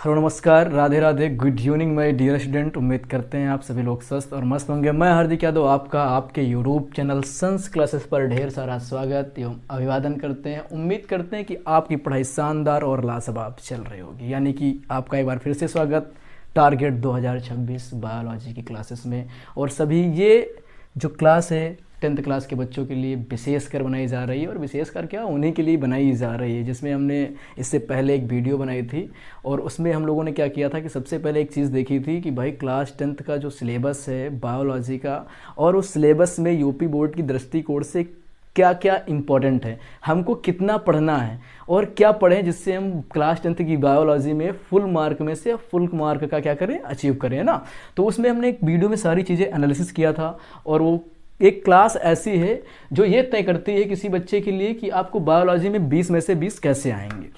Hello नमस्कार, Radhe Radhe, good evening my dear student. उम्मीद करते हैं आप सभी लोग स्वस्थ और मस्त होंगे। मैं हार्दिक यादव आपका आपके यूट्यूब चैनल संस क्लासेस पर ढेर सारा स्वागत एवं अभिवादन करते हैं। उम्मीद करते हैं कि आपकी पढ़ाई शानदार और लाजवाब चल रही होगी। यानी कि आपका एक बार फिर से स्वागत टारगेट 2026 बायोलॉजी की क्लासेस में। और सभी ये जो क्लास है 10th क्लास के बच्चों के लिए विशेषकर बनाई जा रही है, और विशेषकर क्या उन्हीं के लिए बनाई जा रही है, जिसमें हमने इससे पहले एक वीडियो बनाई थी। और उसमें हम लोगों ने क्या किया था कि सबसे पहले एक चीज़ देखी थी कि भाई क्लास 10th का जो सिलेबस है बायोलॉजी का, और उस सिलेबस में यूपी बोर्ड की दृष्टिकोण से क्या क्या इम्पोर्टेंट है, हमको कितना पढ़ना है और क्या पढ़ें जिससे हम क्लास 10th की बायोलॉजी में फुल मार्क में से फुल मार्क का क्या करें, अचीव करें, है ना। तो उसमें हमने एक वीडियो में सारी चीज़ें एनालिसिस किया था। और वो एक क्लास ऐसी है जो ये तय करती है किसी बच्चे के लिए कि आपको बायोलॉजी में 20 में से 20 कैसे आएंगे।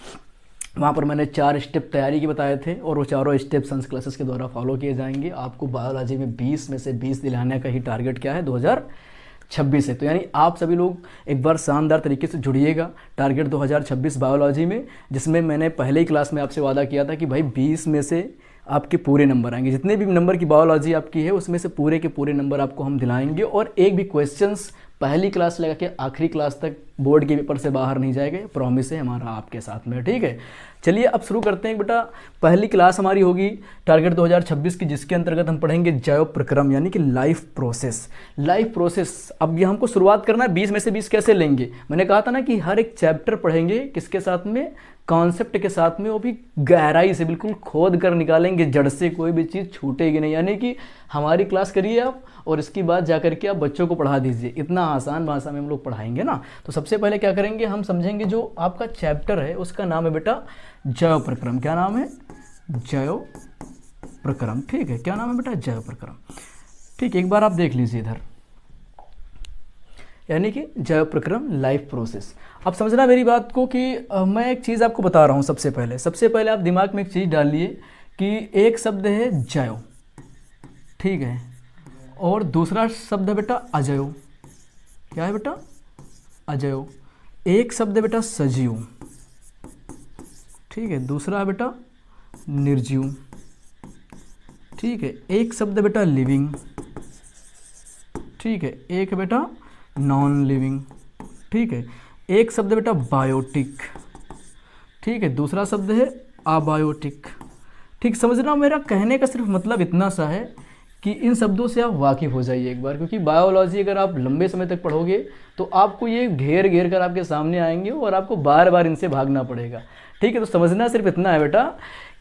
वहाँ पर मैंने 4 स्टेप तैयारी के बताए थे, और वो चारों स्टेप संस क्लासेस के द्वारा फॉलो किए जाएंगे। आपको बायोलॉजी में 20 में से 20 दिलाने का ही टारगेट क्या है 2026 है। तो यानी आप सभी लोग एक बार शानदार तरीके से जुड़िएगा टारगेट 2026 बायोलॉजी में, जिसमें मैंने पहले ही क्लास में आपसे वादा किया था कि भाई 20 में से आपके पूरे नंबर आएंगे। जितने भी नंबर की बायोलॉजी आपकी है उसमें से पूरे के पूरे नंबर आपको हम दिलाएंगे, और एक भी क्वेश्चंस पहली क्लास लगा के आखिरी क्लास तक बोर्ड के पेपर से बाहर नहीं जाएगा। प्रॉमिस है हमारा आपके साथ में, ठीक है। चलिए अब शुरू करते हैं बेटा। पहली क्लास हमारी होगी टारगेट 2026 की, जिसके अंतर्गत हम पढ़ेंगे जैव प्रक्रम यानी कि लाइफ प्रोसेस। लाइफ प्रोसेस अब ये हमको शुरुआत करना है 20 में से 20 कैसे लेंगे। मैंने कहा था ना कि हर एक चैप्टर पढ़ेंगे किसके साथ में, कॉन्सेप्ट के साथ में, वो भी गहराई से बिल्कुल खोद कर निकालेंगे, जड़ से कोई भी चीज़ छूटेगी नहीं। यानी कि हमारी क्लास करिए आप, और इसके बाद जा करके आप बच्चों को पढ़ा दीजिए। इतना आसान भाषा में हम लोग पढ़ाएंगे ना। तो सबसे पहले क्या करेंगे, हम समझेंगे जो आपका चैप्टर है उसका नाम है बेटा जैव प्रक्रम। क्या नाम है? जैव प्रक्रम, ठीक है। क्या नाम है बेटा? जैव प्रक्रम, ठीक है। एक बार आप देख लीजिए इधर, यानी कि जैव प्रक्रम लाइफ प्रोसेस। अब समझना मेरी बात को कि मैं एक चीज़ आपको बता रहा हूँ। सबसे पहले आप दिमाग में एक चीज़ डालिए कि एक शब्द है जैव, ठीक है, और दूसरा शब्द है बेटा अजैव। क्या है बेटा? अजैव। एक शब्द है बेटा सजीव, ठीक है, दूसरा है बेटा निर्जीव, ठीक है। एक शब्द है बेटा लिविंग, ठीक है, एक है बेटा नॉन लिविंग, ठीक है। एक शब्द है बेटा बायोटिक, ठीक है, दूसरा शब्द है अबायोटिक, ठीक। समझना, मेरा कहने का सिर्फ मतलब इतना सा है कि इन शब्दों से आप वाकिफ़ हो जाइए एक बार, क्योंकि बायोलॉजी अगर आप लंबे समय तक पढ़ोगे तो आपको ये घेर घेर कर आपके सामने आएंगे और आपको बार बार इनसे भागना पड़ेगा, ठीक है। तो समझना सिर्फ इतना है बेटा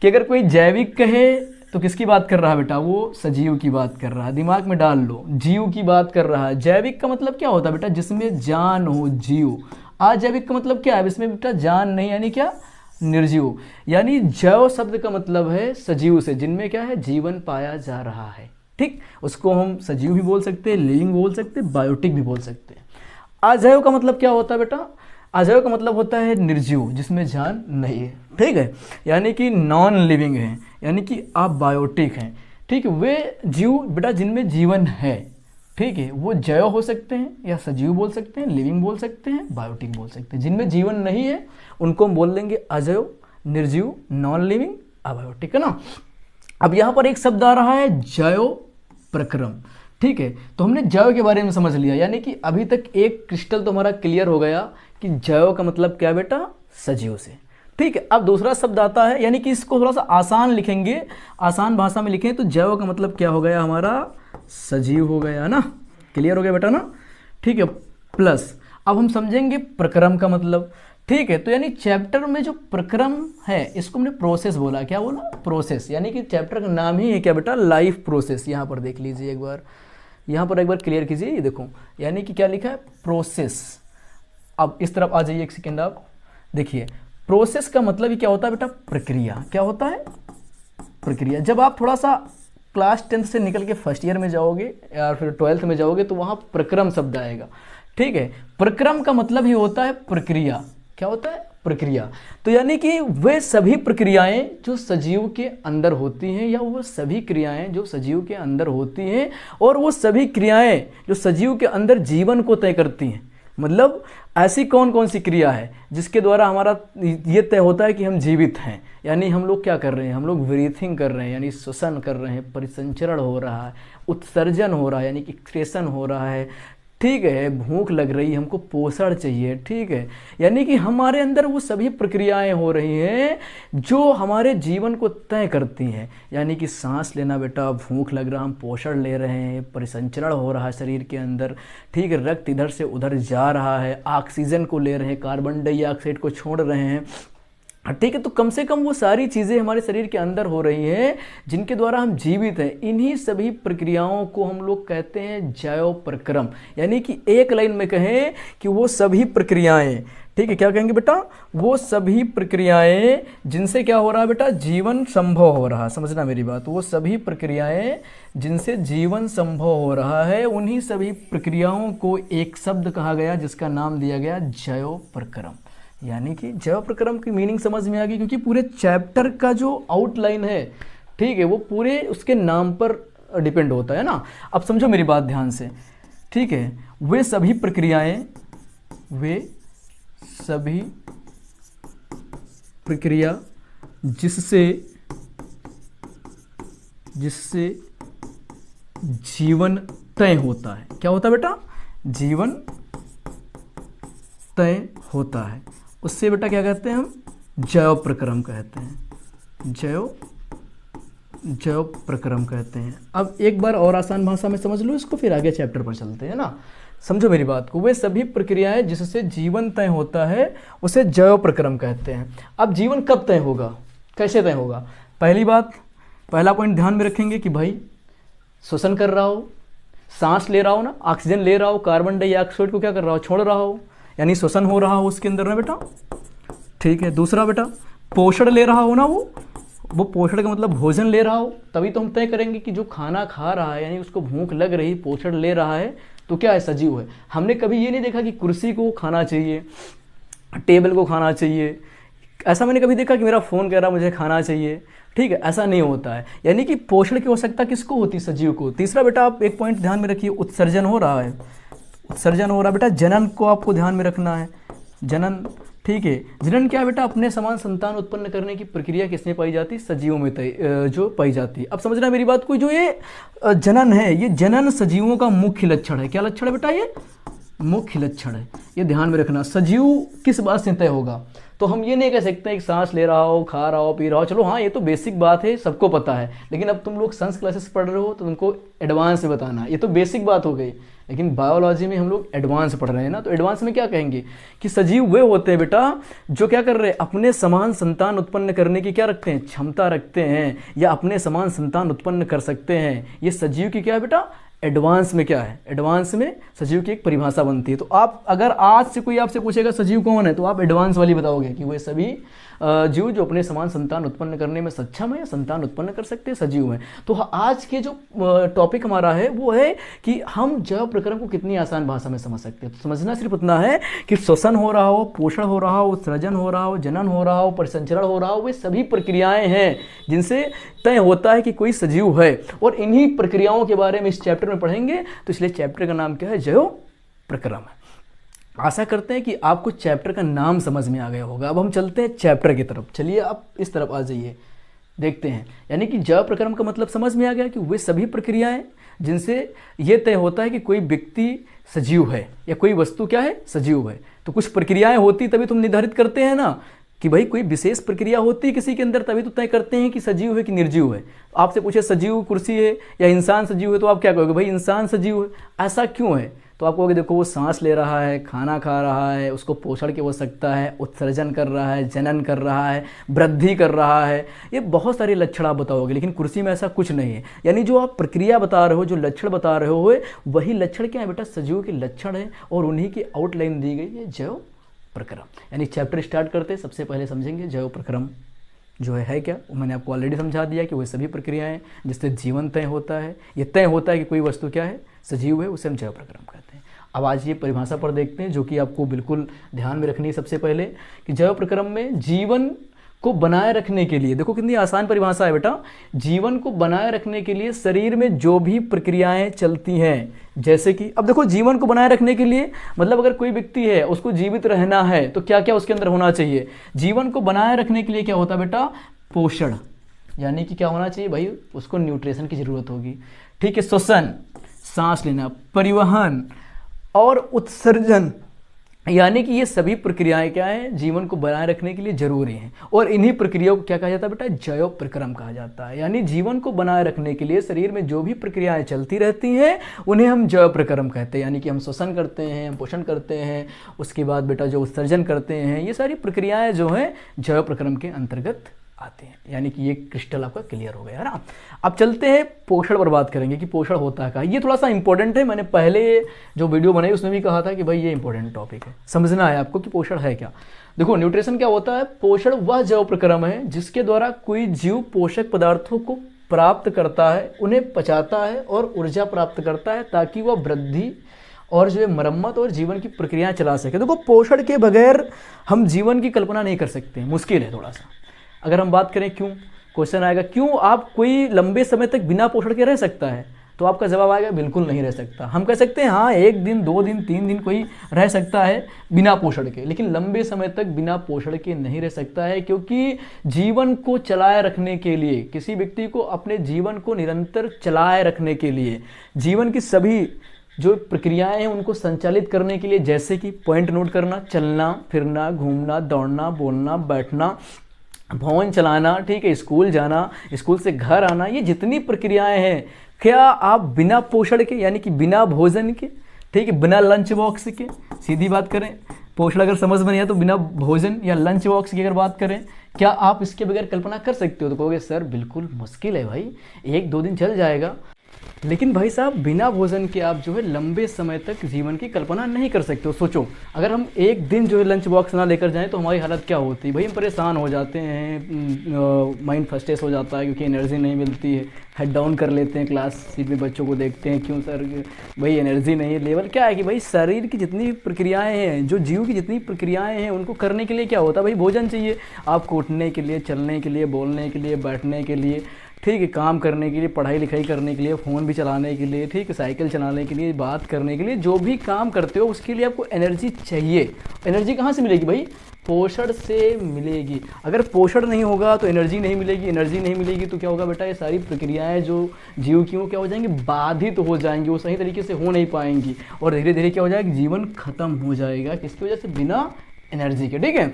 कि अगर कोई जैविक कहे तो किसकी बात कर रहा है बेटा? वो सजीव की बात कर रहा है। दिमाग में डाल लो, जीव की बात कर रहा है। जैविक का मतलब क्या होता है बेटा? जिसमें जान हो, जीव। अजैविक का मतलब क्या है? इसमें बेटा जान नहीं, यानी क्या? निर्जीव। यानी जैव शब्द का मतलब है सजीव से, जिनमें क्या है? जीवन पाया जा रहा है, ठीक। उसको हम सजीव भी बोल सकते हैं, लिविंग बोल सकते हैं, बायोटिक भी बोल सकते हैं। अजैव का मतलब क्या होता है बेटा? अजैव का मतलब होता है निर्जीव, जिसमें जान नहीं है, ठीक है। यानी कि नॉन लिविंग है, यानी कि आप बायोटिक हैं, ठीक है। वे जीव बेटा जिनमें जीवन है, ठीक है, वो जैव हो सकते हैं या सजीव बोल सकते हैं, लिविंग बोल सकते हैं, बायोटिक बोल सकते हैं। जिनमें जीवन नहीं है उनको हम बोल देंगे अजैव, निर्जीव, नॉन लिविंग, अबायोटिक, है ना। अब यहाँ पर एक शब्द आ रहा है जैव प्रक्रम, ठीक है। तो हमने जैव के बारे में समझ लिया, यानी कि अभी तक एक क्रिस्टल तो हमारा क्लियर हो गया कि जैव का मतलब क्या बेटा? सजीव से, ठीक है। अब दूसरा शब्द आता है, यानी कि इसको थोड़ा सा आसान लिखेंगे, आसान भाषा में लिखें तो जैव का मतलब क्या हो गया हमारा? सजीव हो गया ना। क्लियर हो गया बेटा ना, ठीक है। प्लस अब हम समझेंगे प्रक्रम का मतलब, ठीक है। तो यानी चैप्टर में जो प्रक्रम है इसको हमने प्रोसेस बोला। क्या बोला? प्रोसेस। यानी कि चैप्टर का नाम ही है क्या बेटा? Life process. यहाँ पर देख लीजिए एक बार, यहाँ पर एक बार क्लियर कीजिए, ये देखो, यानी कि क्या लिखा है? प्रोसेस। अब इस तरफ आ जाइए एक सेकेंड, आप देखिए प्रोसेस का मतलब ही क्या होता है बेटा? प्रक्रिया। क्या होता है? प्रक्रिया। जब आप थोड़ा सा क्लास 10th से निकल के फर्स्ट ईयर में जाओगे या फिर 12th में जाओगे तो वहाँ प्रक्रम शब्द आएगा, ठीक है। प्रक्रम का मतलब ही होता है प्रक्रिया। क्या होता है? प्रक्रिया। तो यानी कि वे सभी प्रक्रियाएं जो सजीव के अंदर होती हैं, या वो सभी क्रियाएं जो सजीव के अंदर होती हैं, और वो सभी क्रियाएं जो सजीव के अंदर जीवन को तय करती हैं। मतलब ऐसी कौन कौन सी क्रिया है जिसके द्वारा हमारा ये तय होता है कि हम जीवित हैं, यानी हम लोग क्या कर रहे हैं, हम लोग ब्रीथिंग कर रहे हैं यानी श्वसन कर रहे हैं, परिसंचरण हो रहा है, उत्सर्जन हो रहा है यानी कि एक्सक्रेशन हो रहा है, ठीक है, भूख लग रही है, हमको पोषण चाहिए, ठीक है, यानी कि हमारे अंदर वो सभी प्रक्रियाएं हो रही हैं जो हमारे जीवन को तय करती हैं। यानी कि सांस लेना बेटा, भूख लग रहा, हम पोषण ले रहे हैं, परिसंचरण हो रहा है शरीर के अंदर, ठीक है, रक्त इधर से उधर जा रहा है, ऑक्सीजन को ले रहे हैं, कार्बन डाइऑक्साइड को छोड़ रहे हैं, ठीक है। तो कम से कम वो सारी चीज़ें हमारे शरीर के अंदर हो रही हैं जिनके द्वारा हम जीवित हैं। इन्हीं सभी प्रक्रियाओं को हम लोग कहते हैं जैव प्रक्रम। यानी कि एक लाइन में कहें कि वो सभी प्रक्रियाएं, ठीक है, क्या कहेंगे बेटा, वो सभी प्रक्रियाएं जिनसे क्या हो रहा है बेटा, जीवन संभव हो रहा है। समझना मेरी बात, वो सभी प्रक्रियाएं जिनसे जीवन संभव हो रहा है, उन्हीं सभी प्रक्रियाओं को एक शब्द कहा गया जिसका नाम दिया गया जैव प्रक्रम। यानी कि जैव प्रक्रम की मीनिंग समझ में आ गई, क्योंकि पूरे चैप्टर का जो आउटलाइन है, ठीक है, वो पूरे उसके नाम पर डिपेंड होता है ना। अब समझो मेरी बात ध्यान से, ठीक है, वे सभी प्रक्रियाएं, वे सभी प्रक्रिया जिससे जीवन तय होता है। क्या होता है बेटा, जीवन तय होता है, उससे बेटा क्या कहते हैं हम, जैव प्रक्रम कहते हैं, जैव प्रक्रम कहते हैं। अब एक बार और आसान भाषा में समझ लो इसको, फिर आगे चैप्टर पर चलते हैं ना। समझो मेरी बात को, वे सभी प्रक्रियाएं जिससे जीवन तय होता है उसे जैव प्रक्रम कहते हैं। अब जीवन कब तय होगा, कैसे तय होगा? पहली बात, पहला पॉइंट ध्यान में रखेंगे कि भाई श्वसन कर रहा हो, सांस ले रहा हो ना, ऑक्सीजन ले रहा हो, कार्बन डाइऑक्साइड को क्या कर रहा हो, छोड़ रहा हो, यानी श्वसन हो रहा हो उसके अंदर ना बेटा, ठीक है। दूसरा बेटा, पोषण ले रहा हो ना, वो पोषण का मतलब भोजन ले रहा हो, तभी तो हम तय करेंगे कि जो खाना खा रहा है यानी उसको भूख लग रही, पोषण ले रहा है, तो क्या है, सजीव है। हमने कभी ये नहीं देखा कि कुर्सी को खाना चाहिए, टेबल को खाना चाहिए, ऐसा मैंने कभी देखा कि मेरा फ़ोन कह रहा मुझे खाना चाहिए, ठीक है, ऐसा नहीं होता है। यानी कि पोषण की आवश्यकता किसको होती है, सजीव को। तीसरा बेटा, आप एक पॉइंट ध्यान में रखिए, उत्सर्जन हो रहा है, उत्सर्जन हो रहा है बेटा, जनन को आपको ध्यान में रखना है, जनन, ठीक है। जनन क्या है बेटा, अपने समान संतान उत्पन्न करने की प्रक्रिया किसमें पाई जाती है, सजीवों में जो पाई जाती है। अब समझना मेरी बात को, जो ये जनन है, ये जनन सजीवों का मुख्य लक्षण है। क्या लक्षण है बेटा, ये मुख्य लक्षण है, ये ध्यान में रखना। सजीव किस बात से तय होगा, तो हम ये नहीं कह सकते कि सांस ले रहा हो, खा रहा हो, पी रहा हो, चलो हाँ ये तो बेसिक बात है, सबको पता है, लेकिन अब तुम लोग साइंस क्लासेस पढ़ रहे हो तो तुमको एडवांस में बताना है, ये तो बेसिक बात हो गई। लेकिन बायोलॉजी में हम लोग एडवांस पढ़ रहे हैं ना, तो एडवांस में क्या कहेंगे कि सजीव वे होते हैं बेटा जो क्या कर रहे हैं, अपने समान संतान उत्पन्न करने की क्या रखते हैं, क्षमता रखते हैं, या अपने समान संतान उत्पन्न कर सकते हैं। ये सजीव की क्या है बेटा, एडवांस में क्या है, एडवांस में सजीव की एक परिभाषा बनती है। तो आप अगर आज से कोई आपसे पूछेगा सजीव कौन है, तो आप एडवांस वाली बताओगे कि वे सभी जीव जो अपने समान संतान उत्पन्न करने में सक्षम है या संतान उत्पन्न कर सकते हैं, सजीव हैं। तो आज के जो टॉपिक हमारा है वो है कि हम जैव प्रक्रम को कितनी आसान भाषा में समझ सकते हैं। तो समझना सिर्फ इतना है कि श्वसन हो रहा हो, पोषण हो रहा हो, उत्सर्जन हो रहा हो, जनन हो रहा हो, परिसंचरण हो रहा हो, वे सभी प्रक्रियाएं हैं जिनसे तय होता है कि कोई सजीव है। और इन्हीं प्रक्रियाओं के बारे में इस चैप्टर में पढ़ेंगे, तो इसलिए चैप्टर का नाम क्या है, जैव प्रक्रम है। आशा करते हैं कि आपको चैप्टर का नाम समझ में आ गया होगा। अब हम चलते हैं चैप्टर की तरफ, चलिए आप इस तरफ आ जाइए, देखते हैं। यानी कि जैव प्रक्रम का मतलब समझ में आ गया कि वे सभी प्रक्रियाएं जिनसे ये तय होता है कि कोई व्यक्ति सजीव है या कोई वस्तु क्या है, सजीव है। तो कुछ प्रक्रियाएं होती तभी तुम निर्धारित करते हैं ना कि भाई कोई विशेष प्रक्रिया होती है किसी के अंदर, तभी तो तय करते हैं कि सजीव है कि निर्जीव है। आपसे पूछे सजीव कुर्सी है या इंसान सजीव है, तो आप क्या कहोगे, भाई इंसान सजीव है। ऐसा क्यों है, तो आप कहोगे देखो वो सांस ले रहा है, खाना खा रहा है, उसको पोषण की आवश्यकता है, उत्सर्जन कर रहा है, जनन कर रहा है, वृद्धि कर रहा है, ये बहुत सारे लक्षण आप बताओगे। लेकिन कुर्सी में ऐसा कुछ नहीं है। यानी जो आप प्रक्रिया बता रहे हो, जो लक्षण बता रहे हो, वही लक्षण क्या है बेटा, सजीव के लक्षण है, और उन्हीं की आउटलाइन दी गई है जैव प्रक्रम। यानी चैप्टर स्टार्ट करते सबसे पहले समझेंगे जैव प्रक्रम जो है क्या। मैंने आपको ऑलरेडी समझा दिया कि वह सभी प्रक्रियाएं जिससे जीवन तय होता है, ये तय होता है कि कोई वस्तु क्या है, सजीव है, उसे हम जैव प्रक्रम कहते हैं। अब आज ये परिभाषा पर देखते हैं जो कि आपको बिल्कुल ध्यान में रखनी है सबसे पहले, कि जैव प्रक्रम में जीवन को बनाए रखने के लिए, देखो कितनी आसान परिभाषा है बेटा, जीवन को बनाए रखने के लिए शरीर में जो भी प्रक्रियाएं चलती हैं, जैसे कि अब देखो जीवन को बनाए रखने के लिए मतलब अगर कोई व्यक्ति है उसको जीवित रहना है तो क्या क्या उसके अंदर होना चाहिए। जीवन को बनाए रखने के लिए क्या होता है बेटा, पोषण, यानी कि क्या होना चाहिए भाई, उसको न्यूट्रिशन की ज़रूरत होगी। ठीक है, श्वसन, सांस लेना, परिवहन और उत्सर्जन, यानी कि ये सभी प्रक्रियाएं क्या हैं, जीवन को बनाए रखने के लिए जरूरी हैं। और इन्हीं प्रक्रियाओं को क्या कहा जाता है बेटा, जैव प्रक्रम कहा जाता है। यानी जीवन को बनाए रखने के लिए शरीर में जो भी प्रक्रियाएं चलती रहती हैं उन्हें हम जैव प्रक्रम कहते हैं। यानी कि हम श्वसन करते हैं, हम पोषण करते हैं, उसके बाद बेटा जो उत्सर्जन करते हैं, ये सारी प्रक्रियाएं जो हैं जैव प्रक्रम के अंतर्गत आते हैं। यानी कि ये क्रिस्टल आपका क्लियर हो गया है ना। अब चलते हैं पोषण पर बात करेंगे कि पोषण होता है क्या। ये थोड़ा सा इंपॉर्टेंट है, मैंने पहले जो वीडियो बनाई उसमें भी कहा था कि भाई ये इंपॉर्टेंट टॉपिक है, समझना है आपको कि पोषण है क्या। देखो न्यूट्रिशन क्या होता है, पोषण वह जैव प्रक्रम है जिसके द्वारा कोई जीव पोषक पदार्थों को प्राप्त करता है, उन्हें पचाता है और ऊर्जा प्राप्त करता है ताकि वह वृद्धि और जो है मरम्मत और जीवन की प्रक्रियाएं चला सके। देखो पोषण के बगैर हम जीवन की कल्पना नहीं कर सकते, मुश्किल है थोड़ा सा। अगर हम बात करें क्यों, क्वेश्चन आएगा क्यों आप कोई लंबे समय तक बिना पोषण के रह सकता है, तो आपका जवाब आएगा बिल्कुल नहीं रह सकता। हम कह सकते हैं हाँ 1 दिन 2 दिन 3 दिन कोई रह सकता है बिना पोषण के, लेकिन लंबे समय तक बिना पोषण के नहीं रह सकता है। क्योंकि जीवन को चलाए रखने के लिए, किसी व्यक्ति को अपने जीवन को निरंतर चलाए रखने के लिए, जीवन की सभी जो प्रक्रियाएं हैं उनको संचालित करने के लिए, जैसे कि पॉइंट नोट करना, चलना फिरना, घूमना, दौड़ना, बोलना, बैठना, फोन चलाना, ठीक है, स्कूल जाना, स्कूल से घर आना, ये जितनी प्रक्रियाएं हैं, क्या आप बिना पोषण के यानी कि बिना भोजन के, ठीक है, बिना लंच बॉक्स के, सीधी बात करें पोषण अगर समझ में नहीं है तो बिना भोजन या लंच बॉक्स की अगर बात करें, क्या आप इसके बगैर कल्पना कर सकते हो? तो कहोगे सर बिल्कुल मुश्किल है भाई, 1-2 दिन चल जाएगा, लेकिन भाई साहब बिना भोजन के आप जो है लंबे समय तक जीवन की कल्पना नहीं कर सकते हो। सोचो अगर हम 1 दिन जो है लंच बॉक्स ना लेकर जाएं तो हमारी हालत क्या होती है भाई, हम परेशान हो जाते हैं, माइंड फ्रस्ट्रेट हो जाता है क्योंकि एनर्जी नहीं मिलती है, हेड डाउन कर लेते हैं, क्लास सीट में बच्चों को देखते हैं, क्यों सर भाई एनर्जी नहीं है। लेवल क्या है कि भाई शरीर की जितनी प्रक्रियाएं हैं, जो जीव की जितनी प्रक्रियाएं हैं उनको करने के लिए क्या होता है भाई, भोजन चाहिए आपको, उठने के लिए, चलने के लिए, बोलने के लिए, बैठने के लिए, ठीक है, काम करने के लिए, पढ़ाई लिखाई करने के लिए, फ़ोन भी चलाने के लिए, ठीक है, साइकिल चलाने के लिए, बात करने के लिए, जो भी काम करते हो उसके लिए आपको एनर्जी चाहिए। एनर्जी कहाँ से मिलेगी भाई, पोषण से मिलेगी। अगर पोषण नहीं होगा तो एनर्जी नहीं मिलेगी, एनर्जी नहीं मिलेगी तो क्या होगा बेटा, ये सारी प्रक्रियाएं जो जीव की वो क्या हो जाएंगी, बाधित हो जाएंगी, वो सही तरीके से हो नहीं पाएंगी और धीरे धीरे क्या हो जाएगा, जीवन खत्म हो जाएगा। किसकी वजह से, बिना एनर्जी के। ठीक है,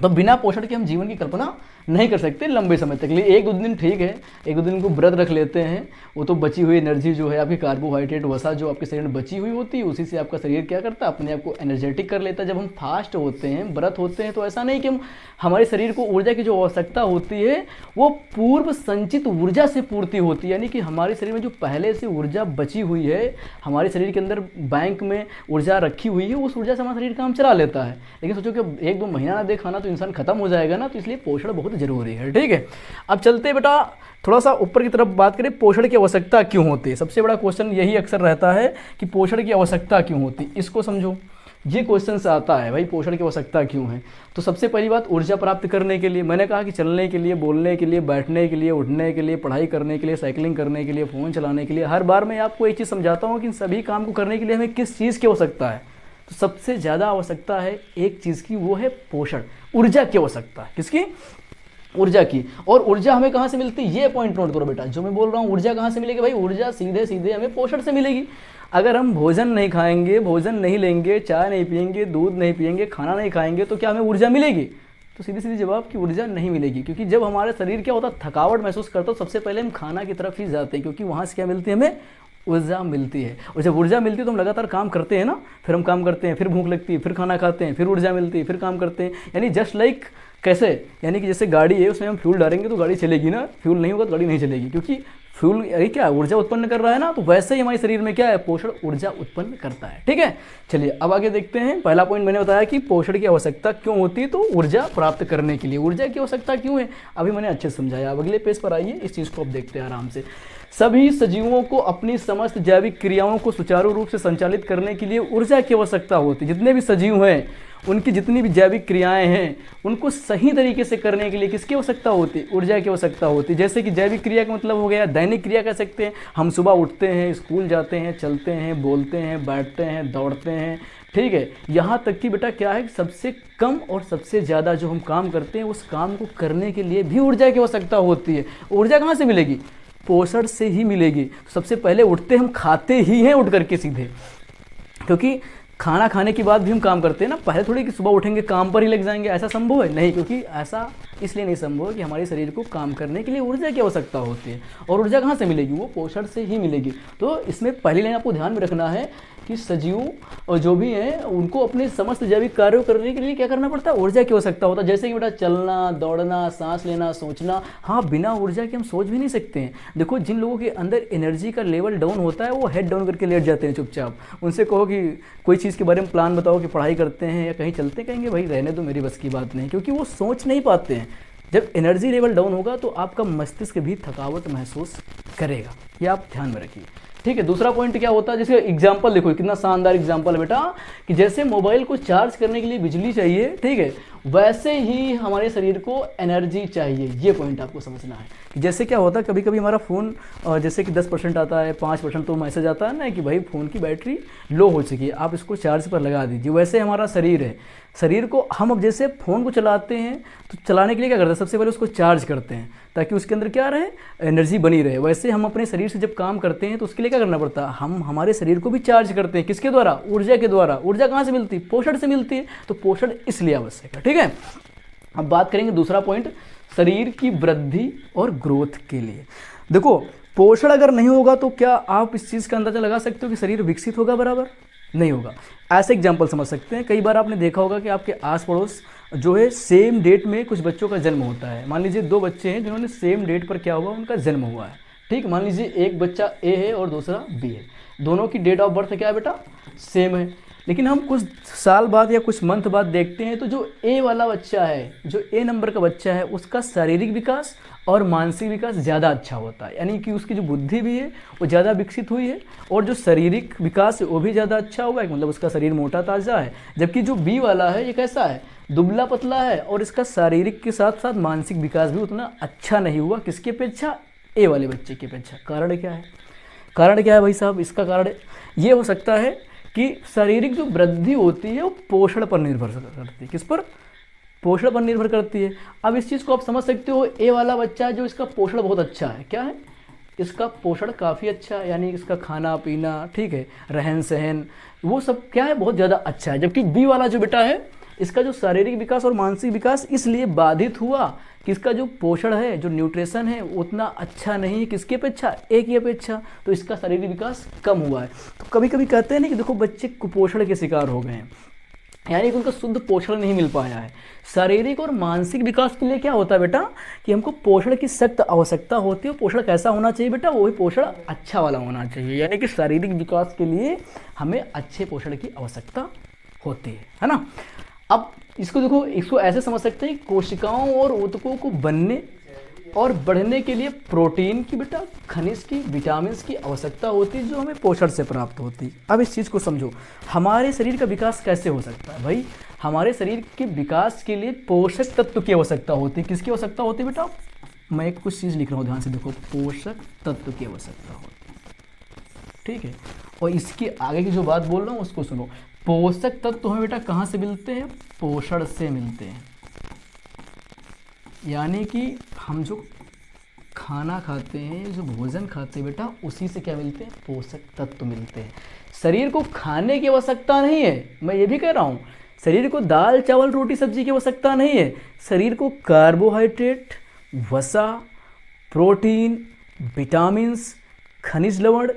तो बिना पोषण के हम जीवन की कल्पना नहीं कर सकते लंबे समय तक। लिए 1-2 दिन ठीक है, 1-2 दिन को व्रत रख लेते हैं, वो तो बची हुई एनर्जी जो है आपकी कार्बोहाइड्रेट वसा जो आपके शरीर में बची हुई होती है उसी से आपका शरीर क्या करता है, अपने आप को एनर्जेटिक कर लेता है। जब हम फास्ट होते हैं, व्रत होते हैं, तो ऐसा नहीं कि हम हमारे शरीर को ऊर्जा की जो आवश्यकता होती है वो पूर्व संचित ऊर्जा से पूर्ति होती है। यानी कि हमारे शरीर में जो पहले से ऊर्जा बची हुई है, हमारे शरीर के अंदर बैंक में ऊर्जा रखी हुई है, उस ऊर्जा से हमारा शरीर काम चला लेता है। लेकिन सोचो कि 1-2 महीना ना दे खाना तो इंसान खत्म हो जाएगा ना, तो इसलिए पोषण बहुत जरूरी है। ठीक है, अब चलते हैं बेटा थोड़ा सा ऊपर की तरफ बात करें, पोषण की आवश्यकता क्यों होती है। सबसे बड़ा क्वेश्चन यही अक्सर रहता है कि पोषण की आवश्यकता क्यों होती है, इसको समझो। ये क्वेश्चन से आता है भाई पोषण की आवश्यकता क्यों है। तो सबसे पहली बात, ऊर्जा प्राप्त करने के लिए। मैंने कहा कि चलने के लिए, बोलने के लिए, बैठने के लिए, उठने के लिए, पढ़ाई करने के लिए, साइकिलिंग करने के लिए, फ़ोन चलाने के लिए, हर बार मैं आपको एक चीज़ समझाता हूँ कि इन सभी काम को करने के लिए हमें किस चीज़ की आवश्यकता है। तो सबसे ज़्यादा आवश्यकता है एक चीज़ की, वो है पोषण, ऊर्जा की आवश्यकता है। किसकी, ऊर्जा की। और ऊर्जा हमें कहाँ से मिलती है, ये पॉइंट नोट करो बेटा, जो मैं बोल रहा हूँ ऊर्जा कहाँ से मिलेगी भाई, ऊर्जा सीधे सीधे हमें पोषण से मिलेगी। अगर हम भोजन नहीं खाएंगे, भोजन नहीं लेंगे, चाय नहीं पियेंगे, दूध नहीं पियेंगे, खाना नहीं खाएंगे, तो क्या हमें ऊर्जा मिलेगी? तो सीधी सीधी जवाब कि ऊर्जा नहीं मिलेगी। क्योंकि जब हमारा शरीर क्या होता है, थकावट महसूस करता है, सबसे पहले हम खाना की तरफ ही जाते हैं, क्योंकि वहाँ से क्या मिलती है, हमें ऊर्जा मिलती है। और जब ऊर्जा मिलती है तो हम लगातार काम करते हैं ना, फिर हम काम करते हैं, फिर भूख लगती है, फिर खाना खाते हैं, फिर ऊर्जा मिलती है, फिर काम करते हैं। यानी जस्ट लाइक कैसे, यानी कि जैसे गाड़ी है उसमें हम फ्यूल डालेंगे तो गाड़ी चलेगी ना, फ्यूल नहीं होगा तो गाड़ी नहीं चलेगी, क्योंकि फ्यूल अरे क्या ऊर्जा उत्पन्न कर रहा है ना। तो वैसे ही हमारे शरीर में क्या है, पोषण ऊर्जा उत्पन्न करता है। ठीक है, चलिए अब आगे देखते हैं। पहला पॉइंट मैंने बताया कि पोषण की आवश्यकता क्यों होती है, तो ऊर्जा प्राप्त करने के लिए। ऊर्जा की आवश्यकता क्यों है अभी मैंने अच्छे से समझाया। अब अगले पेज पर आइए, इस चीज़ को अब देखते हैं आराम से। सभी सजीवों को अपनी समस्त जैविक क्रियाओं को सुचारू रूप से संचालित करने के लिए ऊर्जा की आवश्यकता होती है। जितने भी सजीव हैं उनकी जितनी भी जैविक क्रियाएं हैं उनको सही तरीके से करने के लिए किसकी आवश्यकता होती है, ऊर्जा की आवश्यकता होती है। जैसे कि जैविक क्रिया का मतलब हो गया दैनिक क्रिया कह सकते हैं। हम सुबह उठते हैं, स्कूल जाते हैं, चलते हैं, बोलते हैं, बैठते हैं, दौड़ते हैं, ठीक है। यहाँ तक कि बेटा क्या है, सबसे कम और सबसे ज़्यादा जो हम काम करते हैं उस काम को करने के लिए भी ऊर्जा की आवश्यकता होती है। ऊर्जा कहाँ से मिलेगी? पोषण से ही मिलेगी। सबसे पहले उठते हम खाते ही हैं, उठ करके सीधे, क्योंकि खाना खाने के बाद भी हम काम करते हैं ना। पहले थोड़ी कि सुबह उठेंगे काम पर ही लग जाएंगे, ऐसा संभव है? नहीं, क्योंकि ऐसा इसलिए नहीं संभव है कि हमारे शरीर को काम करने के लिए ऊर्जा की आवश्यकता होती है। और ऊर्जा कहाँ से मिलेगी? वो पोषण से ही मिलेगी। तो इसमें पहली लाइन आपको ध्यान में रखना है कि सजीव और जो भी हैं उनको अपने समस्त जैविक कार्यों करने के लिए क्या करना पड़ता है? ऊर्जा की आवश्यकता होता है। जैसे कि बेटा चलना, दौड़ना, सांस लेना, सोचना, हाँ बिना ऊर्जा के हम सोच भी नहीं सकते हैं। देखो जिन लोगों के अंदर एनर्जी का लेवल डाउन होता है वो हेड डाउन करके लेट जाते हैं चुपचाप। उनसे कहो कि कोई चीज़ के बारे में प्लान बताओ कि पढ़ाई करते हैं या कहीं चलते, कहेंगे भाई रहने दो, मेरी बस की बात नहीं, क्योंकि वो सोच नहीं पाते हैं। जब एनर्जी लेवल डाउन होगा तो आपका मस्तिष्क भी थकावट महसूस करेगा, ये आप ध्यान में रखिए। ठीक है। दूसरा पॉइंट क्या होता है, जैसे एग्जाम्पल देखो, कितना शानदार एग्जाम्पल है बेटा, कि जैसे मोबाइल को चार्ज करने के लिए बिजली चाहिए, ठीक है, वैसे ही हमारे शरीर को एनर्जी चाहिए। ये पॉइंट आपको समझना है कि जैसे क्या होता है, कभी कभी हमारा फ़ोन जैसे कि 10% आता है, 5% तो मैसेज आता है ना कि भाई फ़ोन की बैटरी लो हो चुकी है, आप इसको चार्ज पर लगा दीजिए। वैसे हमारा शरीर है, शरीर को हम अब जैसे फ़ोन को चलाते हैं तो चलाने के लिए क्या करते हैं, सबसे पहले उसको चार्ज करते हैं ताकि उसके अंदर क्या रहे, एनर्जी बनी रहे। वैसे हम अपने शरीर से जब काम करते हैं तो उसके लिए क्या करना पड़ता है, हम हमारे शरीर को भी चार्ज करते हैं। किसके द्वारा? ऊर्जा के द्वारा। ऊर्जा कहाँ से मिलती है? पोषण से मिलती है। तो पोषण इसलिए आवश्यक है। ठीक है। अब बात करेंगे दूसरा पॉइंट, शरीर की वृद्धि और ग्रोथ के लिए। देखो पोषण अगर नहीं होगा तो क्या आप इस चीज़ का अंदाजा लगा सकते हो कि शरीर विकसित होगा? बराबर नहीं होगा। ऐसे एग्जाम्पल समझ सकते हैं, कई बार आपने देखा होगा कि आपके आस पड़ोस जो है सेम डेट में कुछ बच्चों का जन्म होता है। मान लीजिए 2 बच्चे हैं जिन्होंने सेम डेट पर क्या हुआ, उनका जन्म हुआ है। ठीक, मान लीजिए एक बच्चा ए है और दूसरा बी है, दोनों की डेट ऑफ बर्थ क्या है बेटा? सेम है। लेकिन हम कुछ साल बाद या कुछ मंथ बाद देखते हैं तो जो ए वाला बच्चा है, जो ए नंबर का बच्चा है, उसका शारीरिक विकास और मानसिक विकास ज़्यादा अच्छा होता है। यानी कि उसकी जो बुद्धि भी है वो ज़्यादा विकसित हुई है और जो शारीरिक विकास है वो भी ज़्यादा अच्छा हुआ है, मतलब उसका शरीर मोटा ताज़ा है। जबकि जो बी वाला है ये कैसा है? दुबला पतला है और इसका शारीरिक के साथ साथ मानसिक विकास भी उतना अच्छा नहीं हुआ। किसकी अपेक्षा? ए वाले बच्चे की अपेक्षा। कारण क्या है? कारण क्या है भाई साहब? इसका कारण ये हो सकता है कि शारीरिक जो वृद्धि होती है वो पोषण पर निर्भर करती है। किस पर? पोषण पर निर्भर करती है। अब इस चीज़ को आप समझ सकते हो, ए वाला बच्चा जो इसका पोषण बहुत अच्छा है, क्या है? इसका पोषण काफ़ी अच्छा है, यानी इसका खाना पीना, ठीक है, रहन सहन, वो सब क्या है, बहुत ज़्यादा अच्छा है। जबकि बी वाला जो बेटा है, इसका जो शारीरिक विकास और मानसिक विकास इसलिए बाधित हुआ कि इसका जो पोषण है, जो न्यूट्रिशन है, उतना अच्छा नहीं है। किसकी अपेक्षा? ए की अपेक्षा। तो इसका शारीरिक विकास कम हुआ है। तो कभी कभी कहते हैं ना कि देखो बच्चे कुपोषण के शिकार हो गए हैं, यानी कि उनको शुद्ध पोषण नहीं मिल पाया है। शारीरिक और मानसिक विकास के लिए क्या होता है बेटा कि हमको पोषण की सख्त आवश्यकता होती है। पोषण कैसा होना चाहिए बेटा? वही पोषण अच्छा वाला होना चाहिए। यानी कि शारीरिक विकास के लिए हमें अच्छे पोषण की आवश्यकता होती है ना। अब इसको देखो, इसको ऐसे समझ सकते हैं, कोशिकाओं और ऊतकों को बनने और बढ़ने के लिए प्रोटीन की बेटा, खनिज की, विटामिन की आवश्यकता होती है जो हमें पोषण से प्राप्त होती है। अब इस चीज़ को समझो, हमारे शरीर का विकास कैसे हो सकता है भाई? हमारे शरीर के विकास के लिए पोषक तत्व की आवश्यकता होती है। किसकी आवश्यकता होती है बेटा? मैं एक कुछ चीज़ लिख रहा हूँ, ध्यान से देखो, पोषक तत्व की आवश्यकता होती है। ठीक है। और इसके आगे की जो बात बोल रहा हूँ उसको सुनो। पोषक तत्व हमें बेटा कहाँ से मिलते हैं? पोषण से मिलते हैं। यानी कि हम जो खाना खाते हैं, जो भोजन खाते हैं बेटा, उसी से क्या मिलते हैं? पोषक तत्व मिलते हैं। शरीर को खाने की आवश्यकता नहीं है, मैं ये भी कह रहा हूँ, शरीर को दाल चावल रोटी सब्जी की आवश्यकता नहीं है। शरीर को कार्बोहाइड्रेट, वसा, प्रोटीन, विटामिन्स, खनिज लवण,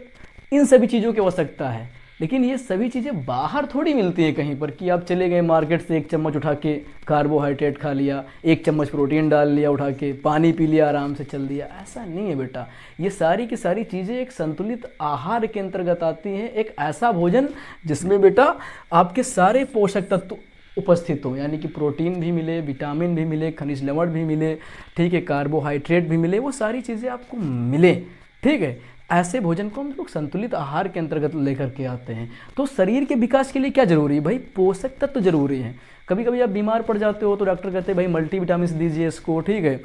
इन सभी चीज़ों की आवश्यकता है। लेकिन ये सभी चीज़ें बाहर थोड़ी मिलती हैं कहीं पर कि आप चले गए मार्केट से 1 चम्मच उठा के कार्बोहाइड्रेट खा लिया, 1 चम्मच प्रोटीन डाल लिया उठा के, पानी पी लिया, आराम से चल दिया। ऐसा नहीं है बेटा। ये सारी की सारी चीज़ें एक संतुलित आहार के अंतर्गत आती हैं। एक ऐसा भोजन जिसमें बेटा आपके सारे पोषक तत्व उपस्थित हो, यानी कि प्रोटीन भी मिले, विटामिन भी मिले, खनिज लवण भी मिले, ठीक है, कार्बोहाइड्रेट भी मिले, वो सारी चीज़ें आपको मिले। ठीक है। ऐसे भोजन को हम लोग संतुलित आहार के अंतर्गत लेकर के आते हैं। तो शरीर के विकास के लिए क्या जरूरी है भाई? पोषक तत्व जरूरी है। कभी कभी आप बीमार पड़ जाते हो तो डॉक्टर कहते हैं भाई मल्टीविटामिन दीजिए इसको, ठीक है,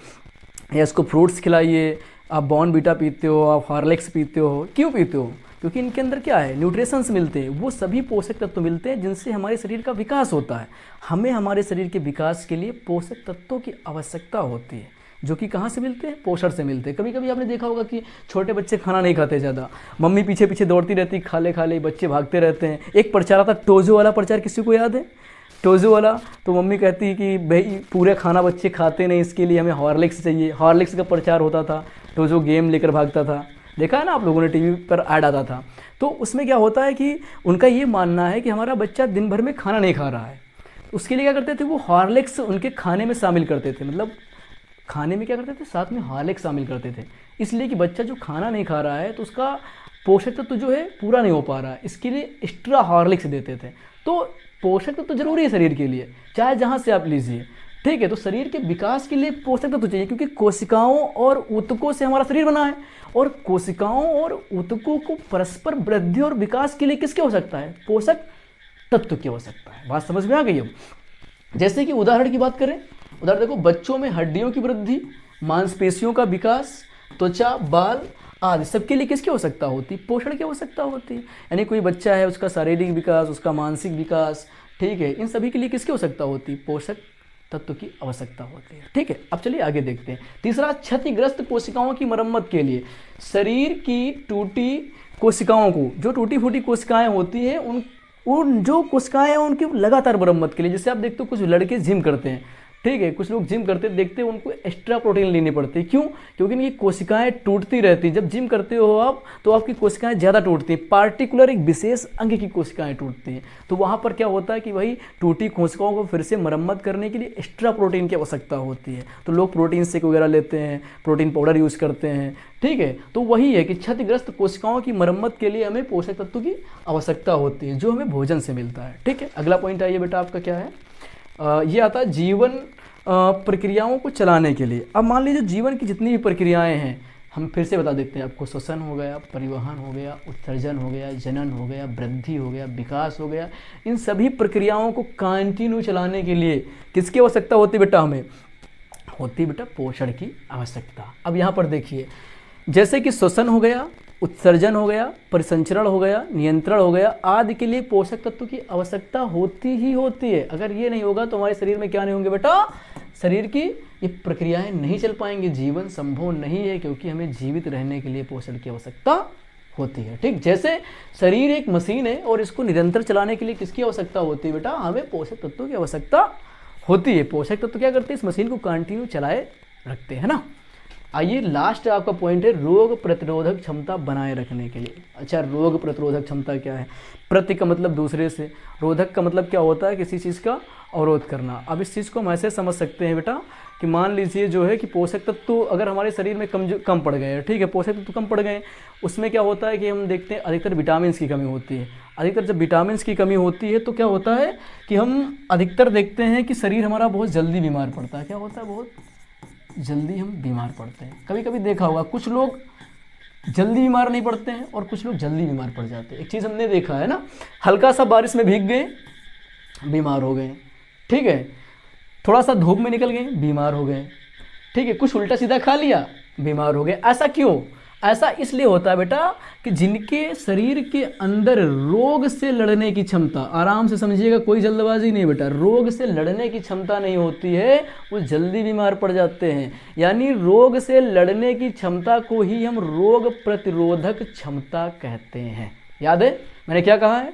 या इसको फ्रूट्स खिलाइए। आप बॉर्नवीटा पीते हो, आप हॉर्लिक्स पीते हो, क्यों पीते हो? क्योंकि इनके अंदर क्या है, न्यूट्रिशंस मिलते हैं, वो सभी पोषक तत्व मिलते हैं जिनसे हमारे शरीर का विकास होता है। हमें हमारे शरीर के विकास के लिए पोषक तत्वों की आवश्यकता होती है, जो कि कहाँ से मिलते हैं, पोषण से मिलते हैं। कभी कभी आपने देखा होगा कि छोटे बच्चे खाना नहीं खाते ज़्यादा, मम्मी पीछे पीछे दौड़ती रहती, खा ले बच्चे भागते रहते हैं। एक प्रचार आता टोजो वाला प्रचार, किसी को याद है टोजो वाला? तो मम्मी कहती है कि भाई पूरे खाना बच्चे खाते नहीं, इसके लिए हमें हॉर्लिक्स चाहिए। हॉर्लिक्स का प्रचार होता था, टोजो गेम लेकर भागता था, देखा है ना आप लोगों ने, टीवी पर ऐड आता था। तो उसमें क्या होता है कि उनका ये मानना है कि हमारा बच्चा दिन भर में खाना नहीं खा रहा है, उसके लिए क्या करते थे, वो हॉर्लिक्स उनके खाने में शामिल करते थे। मतलब खाने में क्या करते थे, साथ में हॉर्लिक्स शामिल करते थे, इसलिए कि बच्चा जो खाना नहीं खा रहा है तो उसका पोषक तत्व जो है पूरा नहीं हो पा रहा है, इसके लिए एक्स्ट्रा हॉर्लिक्स देते थे। तो पोषक तत्व जरूरी है शरीर के लिए, चाहे जहाँ से आप लीजिए, ठीक है। तो शरीर के विकास के लिए पोषक तत्व चाहिए, क्योंकि कोशिकाओं और ऊतकों से हमारा शरीर बना है, और कोशिकाओं और ऊतकों को परस्पर वृद्धि और विकास के लिए किसकी आवश्यकता है, पोषक तत्व की आवश्यकता है। बात समझ में आ गई अब? जैसे कि उदाहरण की बात करें, उदाहरण देखो, बच्चों में हड्डियों की वृद्धि, मांसपेशियों का विकास, त्वचा, बाल आदि सबके लिए किसकी आवश्यकता होती है, पोषण की आवश्यकता होती है। यानी कोई बच्चा है, उसका शारीरिक विकास, उसका मानसिक विकास, ठीक है, इन सभी के लिए किसकी आवश्यकता होती है, पोषक तत्व की आवश्यकता होती है, ठीक है। अब चलिए आगे देखते हैं। तीसरा, क्षतिग्रस्त कोशिकाओं की मरम्मत के लिए शरीर की टूटी कोशिकाओं को, जो टूटी फूटी कोशिकाएं होती हैं, उन जो कोशिकाएं हैं उनकी लगातार मरम्मत के लिए, जैसे आप देखते हो कुछ लड़के जिम करते हैं, ठीक है, कुछ लोग जिम करते देखते हैं, उनको एक्स्ट्रा प्रोटीन लेनी पड़ती है। क्यों? क्योंकि इनकी कोशिकाएं टूटती रहती हैं। जब जिम करते हो आप तो आपकी कोशिकाएं ज़्यादा टूटती हैं, पार्टिकुलर एक विशेष अंग की कोशिकाएं टूटती हैं। तो वहाँ पर क्या होता है कि भाई टूटी कोशिकाओं को फिर से मरम्मत करने के लिए एक्स्ट्रा प्रोटीन की आवश्यकता होती है। तो लोग प्रोटीन शेक वगैरह लेते हैं, प्रोटीन पाउडर यूज़ करते हैं, ठीक है। तो वही है कि क्षतिग्रस्त कोशिकाओं की मरम्मत के लिए हमें पोषक तत्व की आवश्यकता होती है, जो हमें भोजन से मिलता है, ठीक है। अगला पॉइंट आइए बेटा, आपका क्या है, ये आता है जीवन प्रक्रियाओं को चलाने के लिए। अब मान लीजिए जीवन की जितनी भी प्रक्रियाएं हैं, हम फिर से बता देते हैं आपको। श्वसन हो गया, परिवहन हो गया, उत्सर्जन हो गया, जनन हो गया, वृद्धि हो गया, विकास हो गया, इन सभी प्रक्रियाओं को कंटिन्यू चलाने के लिए किसकी आवश्यकता होती है बेटा, हमें होती है बेटा पोषण की आवश्यकता। अब यहाँ पर देखिए, जैसे कि श्वसन हो गया, उत्सर्जन हो गया, परिसंचरण हो गया, नियंत्रण हो गया, आदि के लिए पोषक तत्व की आवश्यकता होती ही होती है। अगर ये नहीं होगा तो हमारे शरीर में क्या नहीं होंगे बेटा, शरीर की ये प्रक्रियाएं नहीं चल पाएंगी, जीवन संभव नहीं है, क्योंकि हमें जीवित रहने के लिए पोषण की आवश्यकता होती है, ठीक। जैसे शरीर एक मशीन है और इसको निरंतर चलाने के लिए किसकी आवश्यकता होती है बेटा, हमें पोषक तत्वों की आवश्यकता होती है। पोषक तत्व क्या करते हैं, इस मशीन को कंटिन्यू चलाए रखते हैं ना। आइए लास्ट आपका पॉइंट है, रोग प्रतिरोधक क्षमता बनाए रखने के लिए। अच्छा, रोग प्रतिरोधक क्षमता क्या है? प्रति का मतलब दूसरे से, रोधक का मतलब क्या होता है, किसी चीज़ का अवरोध करना। अब इस चीज़ को हम ऐसे समझ सकते हैं बेटा कि मान लीजिए जो है कि पोषक तत्व अगर हमारे शरीर में कम पड़ गए, ठीक है, पोषक तत्व कम पड़ गए, उसमें क्या होता है कि हम देखते हैं अधिकतर विटामिन की कमी होती है। अधिकतर जब विटामिन की कमी होती है तो क्या होता है कि हम अधिकतर देखते हैं कि शरीर हमारा बहुत जल्दी बीमार पड़ता है। क्या होता है, बहुत जल्दी हम बीमार पड़ते हैं। कभी कभी देखा होगा कुछ लोग जल्दी बीमार नहीं पड़ते हैं और कुछ लोग जल्दी बीमार पड़ जाते हैं। एक चीज़ हमने देखा है ना, हल्का सा बारिश में भीग गए, बीमार हो गए, ठीक है, थोड़ा सा धूप में निकल गए, बीमार हो गए, ठीक है, कुछ उल्टा सीधा खा लिया, बीमार हो गए। ऐसा क्यों? ऐसा इसलिए होता है बेटा कि जिनके शरीर के अंदर रोग से लड़ने की क्षमता, आराम से समझिएगा, कोई जल्दबाजी नहीं बेटा, रोग से लड़ने की क्षमता नहीं होती है, वो जल्दी बीमार पड़ जाते हैं। यानी रोग से लड़ने की क्षमता को ही हम रोग प्रतिरोधक क्षमता कहते हैं। याद है मैंने क्या कहा है?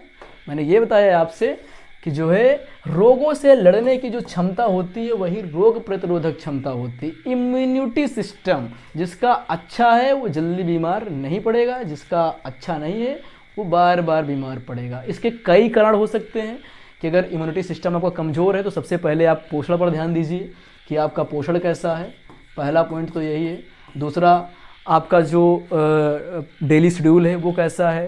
मैंने ये बताया आपसे कि जो है रोगों से लड़ने की जो क्षमता होती है वही रोग प्रतिरोधक क्षमता होती है। इम्यूनिटी सिस्टम जिसका अच्छा है वो जल्दी बीमार नहीं पड़ेगा, जिसका अच्छा नहीं है वो बार बार बीमार पड़ेगा। इसके कई कारण हो सकते हैं कि अगर इम्यूनिटी सिस्टम आपका कमज़ोर है तो सबसे पहले आप पोषण पर ध्यान दीजिए कि आपका पोषण कैसा है, पहला पॉइंट तो यही है। दूसरा, आपका जो डेली शेड्यूल है वो कैसा है,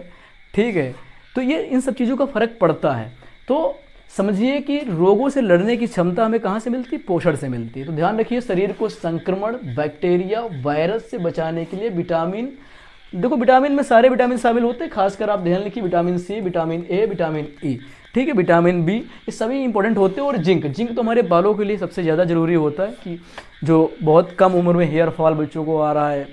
ठीक है, तो ये इन सब चीज़ों का फ़र्क पड़ता है। तो समझिए कि रोगों से लड़ने की क्षमता हमें कहाँ से मिलती है? पोषण से मिलती है। तो ध्यान रखिए, शरीर को संक्रमण, बैक्टीरिया, वायरस से बचाने के लिए विटामिन, देखो विटामिन में सारे विटामिन शामिल होते हैं, खासकर आप ध्यान रखिए vitamin C, vitamin A, vitamin E, ठीक है, विटामिन बी, ये सभी इंपॉर्टेंट होते हैं। और जिंक तो हमारे बालों के लिए सबसे ज़्यादा जरूरी होता है कि जो बहुत कम उम्र में हेयर फॉल बच्चों को आ रहा है,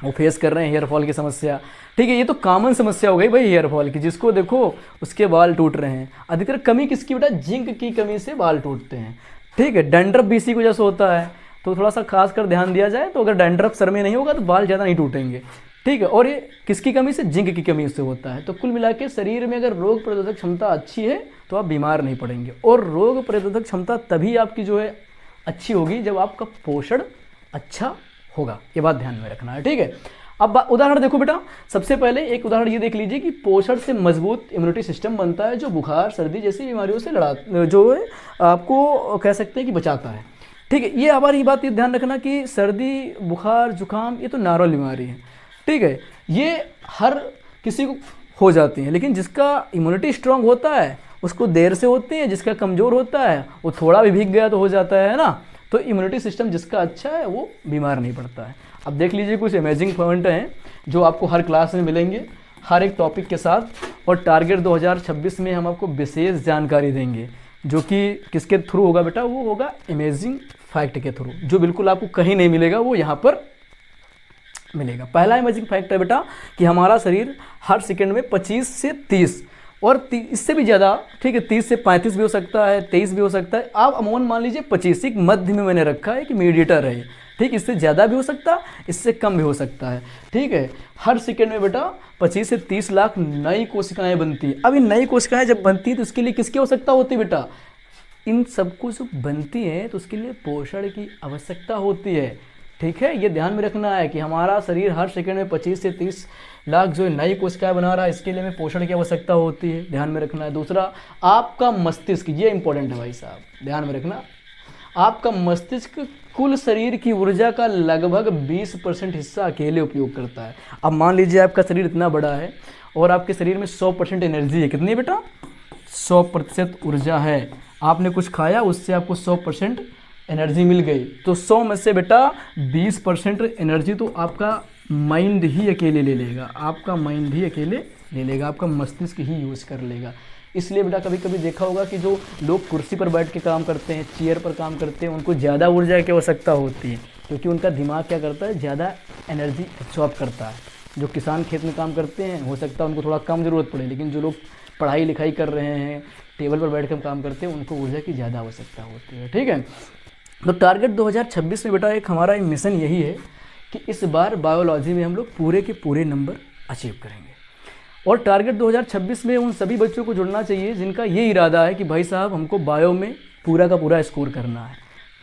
वो फेस कर रहे हैं हेयर फॉल की समस्या। ठीक है, ये तो कॉमन समस्या हो गई भाई हेयर फॉल की, जिसको देखो उसके बाल टूट रहे हैं। अधिकतर कमी किसकी बेटा, जिंक की कमी से बाल टूटते हैं। ठीक है, डैंड्रफ भी इसी की वजह से होता है, तो थोड़ा सा खास कर ध्यान दिया जाए। तो अगर डैंड्रफ सर में नहीं होगा तो बाल ज़्यादा नहीं टूटेंगे। ठीक है, और ये किसकी कमी से, जिंक की कमी से होता है। तो कुल मिला के शरीर में अगर रोग प्रतिरोधक क्षमता अच्छी है तो आप बीमार नहीं पड़ेंगे। और रोग प्रतिरोधक क्षमता तभी आपकी जो है अच्छी होगी जब आपका पोषण अच्छा होगा, ये बात ध्यान में रखना है। ठीक है, अब उदाहरण देखो बेटा, सबसे पहले एक उदाहरण ये देख लीजिए कि पोषण से मजबूत इम्यूनिटी सिस्टम बनता है जो बुखार सर्दी जैसी बीमारियों से जो है आपको कह सकते हैं कि बचाता है। ठीक है, ये हमारी बात ये ध्यान रखना कि सर्दी बुखार जुकाम ये तो नॉर्मल बीमारी है। ठीक है, ये हर किसी को हो जाती है, लेकिन जिसका इम्यूनिटी स्ट्रांग होता है उसको देर से होती है, जिसका कमज़ोर होता है वो थोड़ा भी भीग गया तो हो जाता है ना। तो इम्यूनिटी सिस्टम जिसका अच्छा है वो बीमार नहीं पड़ता है। अब देख लीजिए कुछ अमेजिंग पॉइंट हैं जो आपको हर क्लास में मिलेंगे हर एक टॉपिक के साथ, और टारगेट 2026 में हम आपको विशेष जानकारी देंगे जो कि किसके थ्रू होगा बेटा, वो होगा अमेजिंग फैक्ट के थ्रू, जो बिल्कुल आपको कहीं नहीं मिलेगा, वो यहाँ पर मिलेगा। पहला अमेजिंग फैक्ट है बेटा कि हमारा शरीर हर सेकंड में 25 से 30 और इससे भी ज़्यादा, ठीक है 30 से 35 भी हो सकता है, 23 भी हो सकता है। आप अमूमन मान लीजिए 25, एक मध्य में मैंने रखा है कि मीडिएटर है। ठीक, इससे ज़्यादा भी हो सकता है, इससे कम भी हो सकता है। ठीक है, हर सेकंड में बेटा 25 से 30 लाख नई कोशिकाएं बनती है। अब इन नई कोशिकाएं जब बनती हैं तो उसके लिए किसकी आवश्यकता होती है बेटा, इन सबको जो बनती हैं तो उसके लिए पोषण की आवश्यकता होती है। ठीक है, ये ध्यान में रखना है कि हमारा शरीर हर सेकंड में 25 से 30 लाख जो नई कोशिकाएं बना रहा है, इसके लिए हमें पोषण की आवश्यकता होती है, ध्यान में रखना है। दूसरा, आपका मस्तिष्क, ये इंपॉर्टेंट है भाई साहब, ध्यान में रखना, आपका मस्तिष्क कुल शरीर की ऊर्जा का लगभग 20% हिस्सा अकेले उपयोग करता है। अब मान लीजिए आपका शरीर इतना बड़ा है और आपके शरीर में 100% एनर्जी है, कितनी बेटा, 100% ऊर्जा है। आपने कुछ खाया, उससे आपको 100% एनर्जी मिल गई, तो 100 में से बेटा 20% एनर्जी तो आपका माइंड ही अकेले ले लेगा, आपका माइंड ही अकेले ले लेगा, आपका मस्तिष्क ही यूज़ कर लेगा। इसलिए बेटा कभी कभी देखा होगा कि जो लोग कुर्सी पर बैठ के काम करते हैं, चेयर पर काम करते हैं, उनको ज़्यादा ऊर्जा की आवश्यकता होती है, क्योंकि उनका दिमाग क्या करता है, ज़्यादा एनर्जी एब्जॉर्ब करता है। जो किसान खेत में काम करते हैं हो सकता है उनको थोड़ा कम ज़रूरत पड़े, लेकिन जो लोग पढ़ाई लिखाई कर रहे हैं, टेबल पर बैठ कर काम करते हैं, उनको ऊर्जा की ज़्यादा आवश्यकता होती है। ठीक है, तो टारगेट 2026 में बेटा एक हमारा मिशन यही है कि इस बार बायोलॉजी में हम लोग पूरे के पूरे नंबर अचीव करेंगे। और टारगेट 2026 में उन सभी बच्चों को जुड़ना चाहिए जिनका ये इरादा है कि भाई साहब हमको बायो में पूरा का पूरा स्कोर करना है।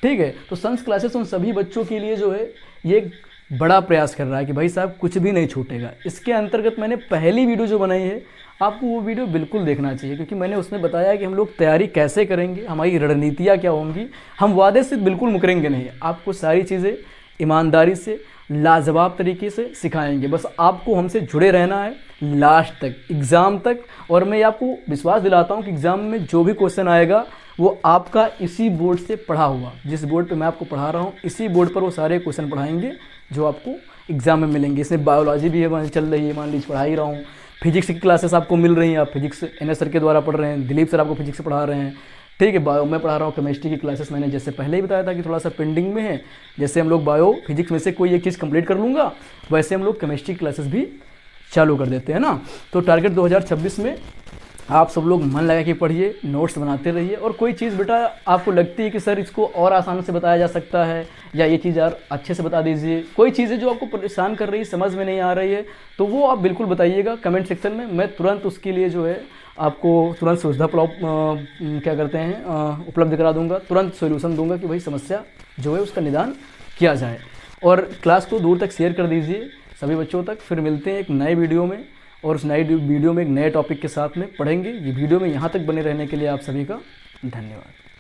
ठीक है, तो संस क्लासेस उन सभी बच्चों के लिए जो है ये बड़ा प्रयास कर रहा है कि भाई साहब कुछ भी नहीं छूटेगा। इसके अंतर्गत मैंने पहली वीडियो जो बनाई है, आपको वो वीडियो बिल्कुल देखना चाहिए, क्योंकि मैंने उसमें बताया कि हम लोग तैयारी कैसे करेंगे, हमारी रणनीतियाँ क्या होंगी। हम वादे से बिल्कुल मुकरेंगे नहीं, आपको सारी चीज़ें ईमानदारी से लाजवाब तरीके से सिखाएंगे। बस आपको हमसे जुड़े रहना है लास्ट तक, एग्ज़ाम तक। और मैं आपको विश्वास दिलाता हूँ कि एग्ज़ाम में जो भी क्वेश्चन आएगा वो आपका इसी बोर्ड से पढ़ा हुआ, जिस बोर्ड पे मैं आपको पढ़ा रहा हूँ इसी बोर्ड पर वो सारे क्वेश्चन पढ़ाएंगे जो आपको एग्ज़ाम में मिलेंगे। इसमें बायोलॉजी भी है, चल रही है, मान लीजिए पढ़ा ही रहा हूँ। फिजिक्स की क्लासेस आपको मिल रही हैं, आप फिजिक्स NS सर के द्वारा पढ़ रहे हैं, दिलीप सर आपको फिजिक्स पढ़ा रहे हैं। ठीक है, बायो मैं पढ़ा रहा हूँ। केमिस्ट्री की क्लासेस मैंने जैसे पहले ही बताया था कि थोड़ा सा पेंडिंग में है, जैसे हम लोग बायो फिजिक्स में से कोई एक चीज़ कंप्लीट कर लूँगा, वैसे हम लोग केमिस्ट्री क्लासेस भी चालू कर देते हैं ना। तो टारगेट 2026 में आप सब लोग मन लगा के पढ़िए, नोट्स बनाते रहिए। और कोई चीज़ बेटा आपको लगती है कि सर इसको और आसान से बताया जा सकता है, या ये चीज़ यार अच्छे से बता दीजिए, कोई चीज़ें जो आपको परेशान कर रही है, समझ में नहीं आ रही है, तो वो आप बिल्कुल बताइएगा कमेंट सेक्शन में। मैं तुरंत उसके लिए जो है आपको तुरंत सुविधा क्या करते हैं उपलब्ध करा दूंगा, तुरंत सॉल्यूशन दूंगा कि भाई समस्या जो है उसका निदान किया जाए। और क्लास को दूर तक शेयर कर दीजिए सभी बच्चों तक। फिर मिलते हैं एक नए वीडियो में, और उस नई वीडियो में एक नए टॉपिक के साथ में पढ़ेंगे। ये वीडियो में यहाँ तक बने रहने के लिए आप सभी का धन्यवाद।